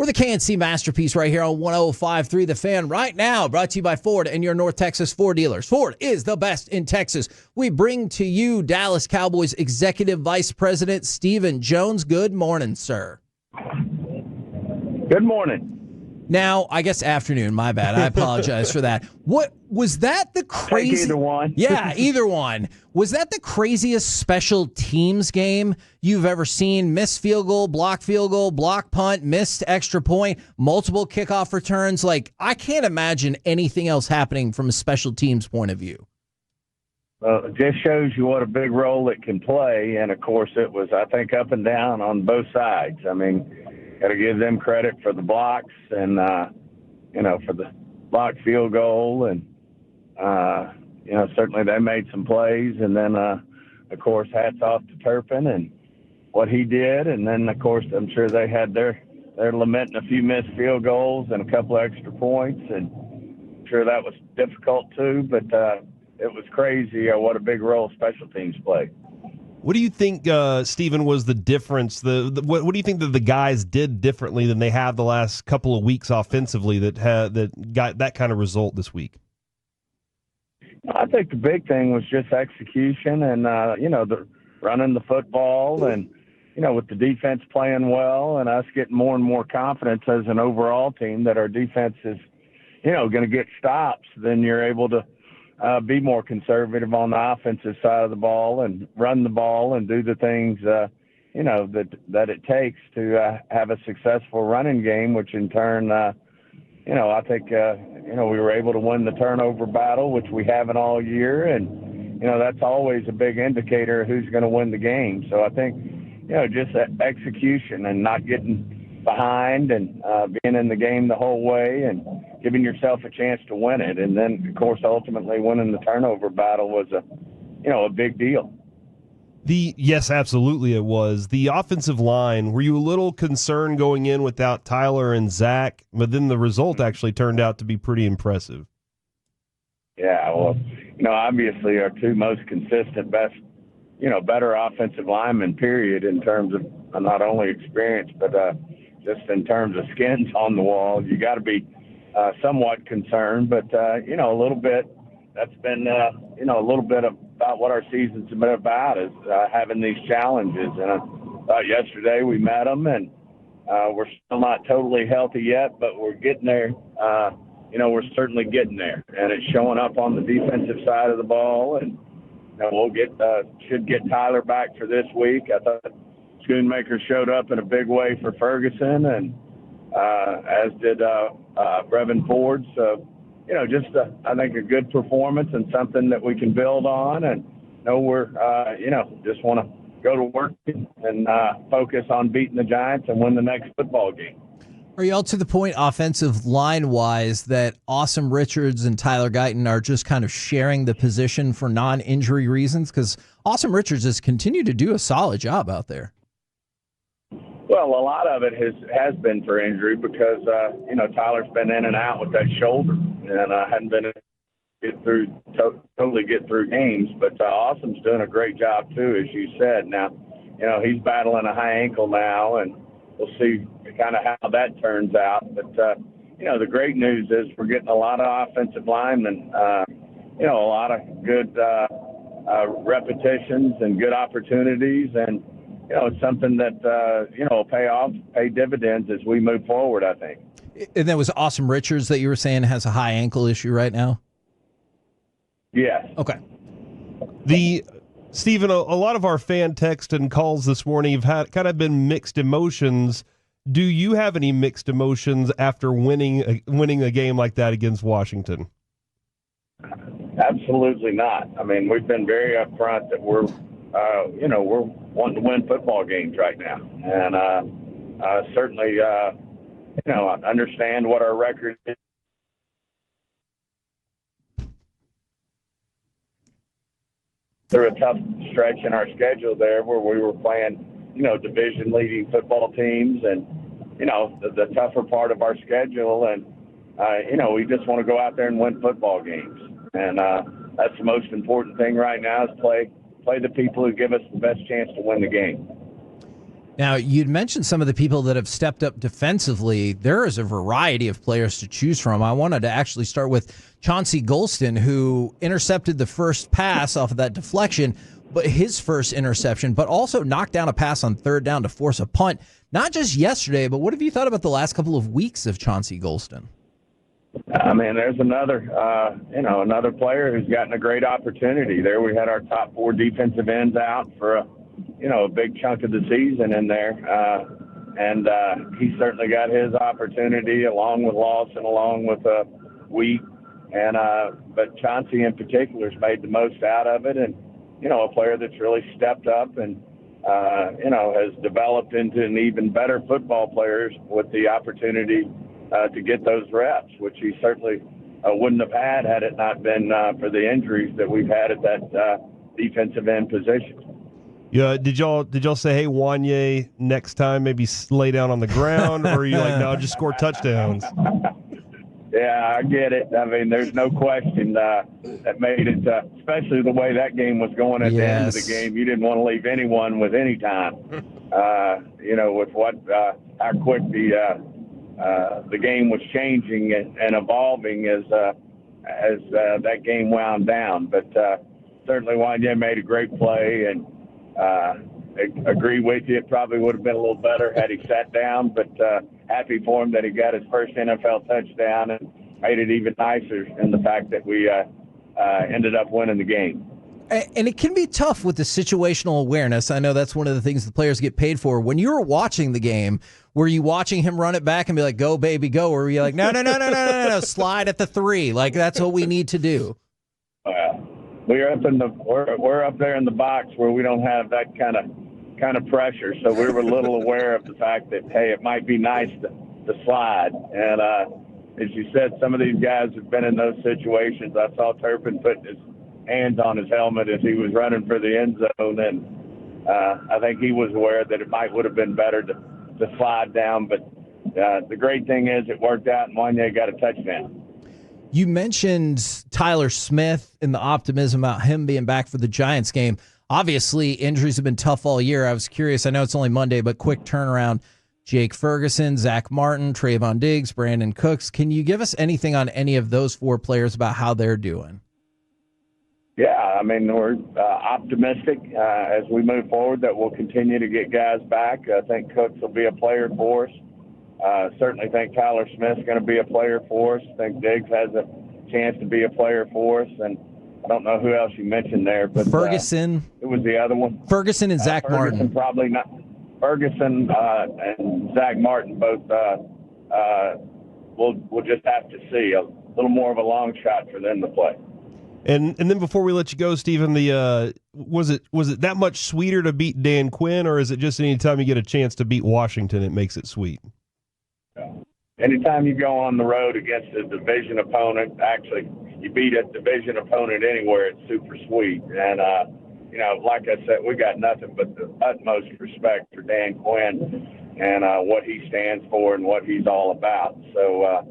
We're the KNC Masterpiece right here on 105.3 The Fan right now, brought to you by Ford and your North Texas Ford dealers. Ford is the best in Texas. We bring to you Dallas Cowboys Executive Vice President Stephen Jones. Good morning, sir. Good morning. Now, I guess afternoon, my bad. I apologize for that. What was that the crazy? Take either one. Yeah, either one. Was that the craziest special teams game you've ever seen? Missed field goal, block punt, missed extra point, multiple kickoff returns. Like, I can't imagine anything else happening from a special teams point of view. Well, it just shows you what a big role it can play. And, of course, it was, I think, up and down on both sides. I mean, got to give them credit for the blocks and, for the blocked field goal. And, certainly they made some plays. And then, of course, hats off to Turpin and what he did. And then, of course, I'm sure they had their lamenting a few missed field goals and a couple of extra points. And I'm sure that was difficult too. But it was crazy what a big role special teams played. What do you think, Stephen, was the difference? What do you think that the guys did differently than they have the last couple of weeks offensively that got that kind of result this week? I think the big thing was just execution and, the running the football and, with the defense playing well and us getting more and more confidence as an overall team that our defense is, going to get stops, then you're able to be more conservative on the offensive side of the ball and run the ball and do the things, that it takes to have a successful running game, which in turn, I think, we were able to win the turnover battle, which we haven't all year. And, that's always a big indicator of who's going to win the game. So I think, just execution and not getting behind and being in the game the whole way and giving yourself a chance to win it. And then, of course, ultimately winning the turnover battle was a big deal. Yes, absolutely it was. The offensive line, were you a little concerned going in without Tyler and Zach? But then the result actually turned out to be pretty impressive. Yeah, well, obviously our two most consistent, best, better offensive linemen, period, in terms of not only experience, but just in terms of skins on the wall. You got to be somewhat concerned, but, a little bit, that's been, a little bit about what our season's been about is having these challenges. And I thought yesterday we met them, and we're still not totally healthy yet, but we're getting there. We're certainly getting there, and it's showing up on the defensive side of the ball. And we'll should get Tyler back for this week. I thought Schoonmaker showed up in a big way for Ferguson, and as did Brevin Ford. So, I think a good performance and something that we can build on. And we're, just want to go to work and focus on beating the Giants and win the next football game. Are y'all to the point, offensive line-wise, that Awesome Richards and Tyler Guyton are just kind of sharing the position for non-injury reasons? Because Awesome Richards has continued to do a solid job out there. Well, a lot of it has been for injury because, Tyler's been in and out with that shoulder and hadn't been totally get through games. But Awesome's doing a great job, too, as you said. Now, he's battling a high ankle now, and we'll see kind of how that turns out. But, the great news is we're getting a lot of offensive linemen, a lot of good repetitions and good opportunities. And, it's something that, will pay dividends as we move forward, I think. And that was Awesome Richards that you were saying has a high ankle issue right now? Yes. Okay. Stephen, a lot of our fan text and calls this morning have had kind of been mixed emotions. Do you have any mixed emotions after winning a game like that against Washington? Absolutely not. I mean, we've been very upfront that we're wanting to win football games right now. And certainly, I understand what our record is. Through a tough stretch in our schedule there where we were playing, division-leading football teams and, the tougher part of our schedule. And, we just want to go out there and win football games. And that's the most important thing right now is play the people who give us the best chance to win the game. Now, you'd mentioned some of the people that have stepped up defensively. There is a variety of players to choose from. I wanted to actually start with Chauncey Golston, who intercepted the first pass off of that deflection, but his first interception, but also knocked down a pass on third down to force a punt. Not just yesterday, but what have you thought about the last couple of weeks of Chauncey Golston? I mean, there's another player who's gotten a great opportunity. There we had our top 4 defensive ends out for a big chunk of the season in there. And he certainly got his opportunity along with Lawson, along with Wheat. But Chauncey in particular has made the most out of it. And, a player that's really stepped up and, has developed into an even better football player with the opportunity to get those reps, which he certainly wouldn't have had it not been for the injuries that we've had at that defensive end position. Yeah, did y'all say, hey, Wanye, next time maybe lay down on the ground, or are you like, no, just score touchdowns? Yeah, I get it. I mean, there's no question that made it, especially the way that game was going at the end of the game. You didn't want to leave anyone with any time. With what how quick the game was changing and evolving as that game wound down. But certainly Wanye made a great play, and agree with you. It probably would have been a little better had he sat down, but happy for him that he got his first NFL touchdown, and made it even nicer in the fact that we ended up winning the game. And it can be tough with the situational awareness. I know that's one of the things the players get paid for. When you were watching the game, were you watching him run it back and be like, go, baby, go? Or were you like, no, slide at the 3. Like, that's what we need to do. We're up there in the box where we don't have that kind of pressure. So we were a little aware of the fact that, hey, it might be nice to slide. And as you said, some of these guys have been in those situations. I saw Turpin putting his hands on his helmet as he was running for the end zone, and I think he was aware that it would have been better to slide down. But the great thing is it worked out, and Wanye got a touchdown. You mentioned Tyler Smith and the optimism about him being back for the Giants game. Obviously, injuries have been tough all year. I was curious. I know it's only Monday, but quick turnaround. Jake Ferguson, Zach Martin, Trayvon Diggs, Brandon Cooks. Can you give us anything on any of those 4 players about how they're doing? Yeah, I mean, we're optimistic as we move forward that we'll continue to get guys back. I think Cooks will be a player for us. Certainly think Tyler Smith's going to be a player for us. I think Diggs has a chance to be a player for us. And I don't know who else you mentioned there. But Ferguson. Who was the other one? Ferguson and Zach Martin. Probably not. Ferguson and Zach Martin both we'll just have to see. A little more of a long shot for them to play. And then before we let you go, Stephen, was it that much sweeter to beat Dan Quinn, or is it just any time you get a chance to beat Washington, it makes it sweet? Anytime you go on the road against a division opponent, actually you beat a division opponent anywhere, it's super sweet. And like I said, we got nothing but the utmost respect for Dan Quinn and what he stands for and what he's all about. So.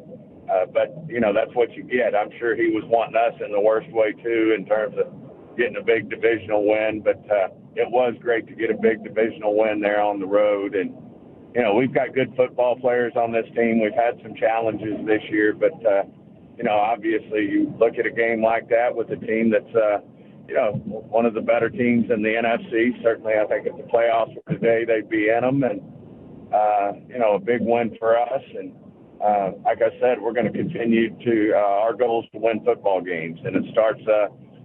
But, that's what you get. I'm sure he was wanting us in the worst way, too, in terms of getting a big divisional win. But it was great to get a big divisional win there on the road. And, we've got good football players on this team. We've had some challenges this year. But, obviously you look at a game like that with a team that's, one of the better teams in the NFC. Certainly, I think if the playoffs were today, they'd be in them. And, a big win for us. And, like I said, we're going to continue to our goal is to win football games, and it starts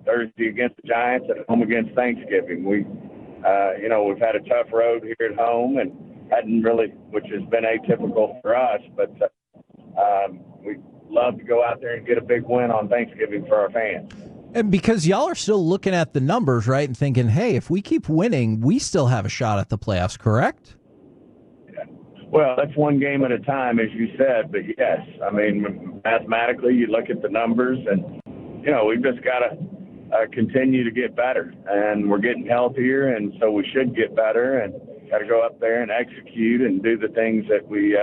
Thursday against the Giants and at home against Thanksgiving. We've had a tough road here at home and hadn't really, which has been atypical for us, but we love to go out there and get a big win on Thanksgiving for our fans. And because y'all are still looking at the numbers, right, and thinking, hey, if we keep winning, we still have a shot at the playoffs, correct? Well, that's one game at a time, as you said. But, yes, I mean, mathematically, you look at the numbers, and, we've just got to continue to get better. And we're getting healthier, and so we should get better and got to go up there and execute and do the things that we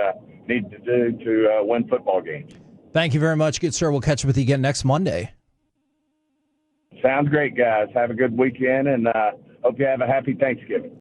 need to do to win football games. Thank you very much, good sir. We'll catch up with you again next Monday. Sounds great, guys. Have a good weekend, and hope you have a happy Thanksgiving.